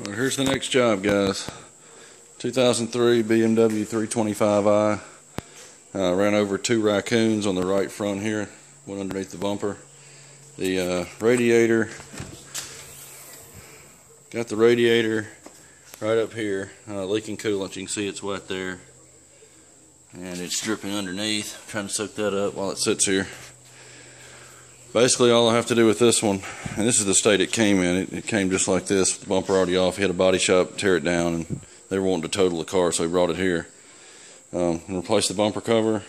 Well, here's the next job, guys. 2003 BMW 325i. Ran over 2 raccoons on the right front here. Went underneath the bumper. The radiator. Got the radiator right up here. Leaking coolant. You can see it's wet there. And it's dripping underneath. I'm trying to soak that up while it sits here. Basically all I have to do with this one, and this is the state it came in, it came just like this, with the bumper already off. He had a body shop tear it down, and they were wanting to total the car, so he brought it here. And replaced the bumper cover.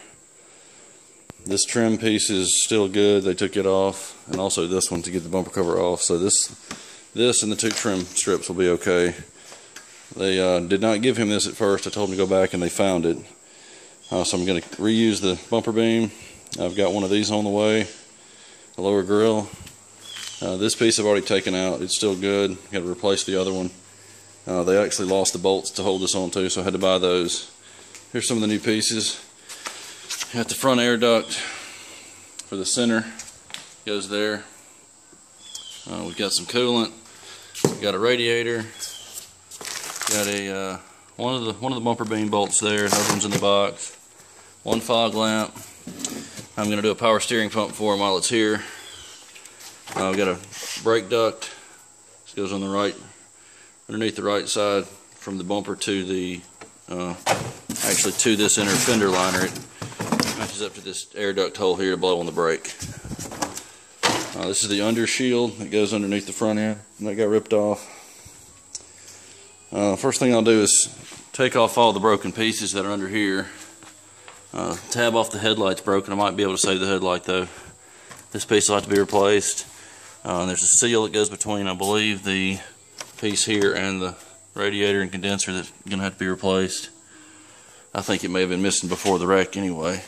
This trim piece is still good, they took it off, and also this one to get the bumper cover off. So this and the 2 trim strips will be okay. They did not give him this at first. I told him to go back and they found it. So I'm going to reuse the bumper beam. I've got one of these on the way. The lower grill. This piece I've already taken out. It's still good. Got to replace the other one. They actually lost the bolts to hold this on too, so I had to buy those. Here's some of the new pieces. Got the front air duct for the center. Goes there. We've got some coolant. We've got a radiator. Got a one of the bumper beam bolts there. Another one's in the box. One fog lamp. I'm going to do a power steering pump for him while it's here. I've got a brake duct. This goes on the right, underneath the right side from the bumper to the, actually to this inner fender liner. It matches up to this air duct hole here to blow on the brake. This is the under shield that goes underneath the front end, and that got ripped off. First thing I'll do is take off all the broken pieces that are under here. Tab off the headlight's broken. I might be able to save the headlight though. This piece will have to be replaced. There's a seal that goes between, I believe, the piece here and the radiator and condenser that's going to have to be replaced. I think it may have been missing before the wreck anyway.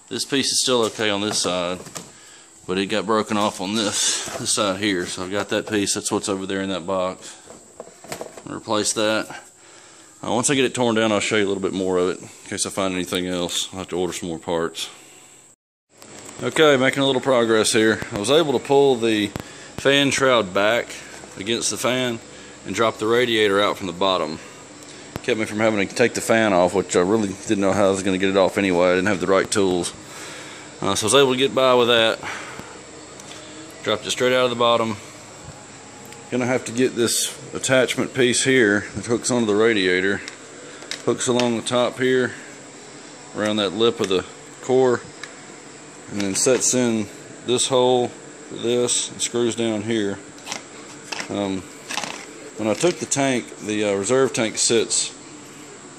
This piece is still okay on this side, but it got broken off on this side here. So I've got that piece. That's what's over there in that box. I'll replace that. Once I get it torn down, I'll show you a little bit more of it. In case I find anything else, I'll have to order some more parts. Okay, making a little progress here. I was able to pull the fan shroud back against the fan and drop the radiator out from the bottom. Kept me from having to take the fan off, which I really didn't know how I was going to get it off anyway. I didn't have the right tools. So I was able to get by with that. Dropped it straight out of the bottom. Gonna have to get this attachment piece here that hooks onto the radiator, hooks along the top here around that lip of the core, and then sets in this hole for this and screws down here. When I took the tank, the reserve tank sits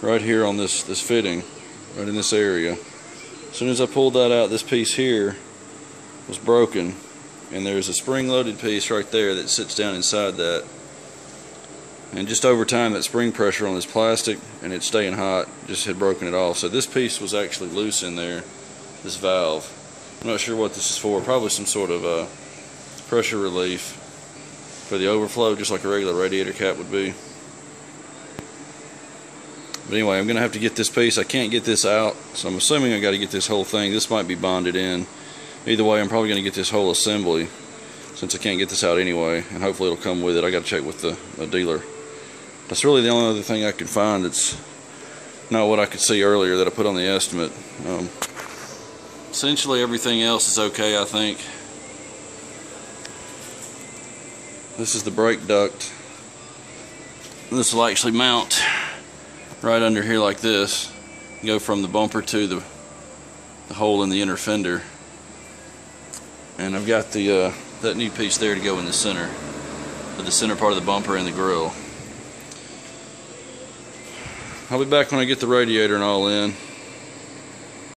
right here on this fitting, right in this area. As soon as I pulled that out, this piece here was broken. And there's a spring-loaded piece right there that sits down inside that. And just over time, that spring pressure on this plastic and it's staying hot just had broken it off. So this piece was actually loose in there, this valve. I'm not sure what this is for. Probably some sort of pressure relief for the overflow, just like a regular radiator cap would be. But anyway, I'm going to have to get this piece. I can't get this out, so I'm assuming I got to get this whole thing. This might be bonded in. Either way, I'm probably going to get this whole assembly since I can't get this out anyway, and hopefully it'll come with it. I got to check with the dealer. That's really the only other thing I could find that's not what I could see earlier that I put on the estimate. Essentially everything else is okay, I think. This is the brake duct. This will actually mount right under here like this. Go from the bumper to the hole in the inner fender. And I've got the that new piece there to go in the center, for the center part of the bumper and the grill. I'll be back when I get the radiator and all in.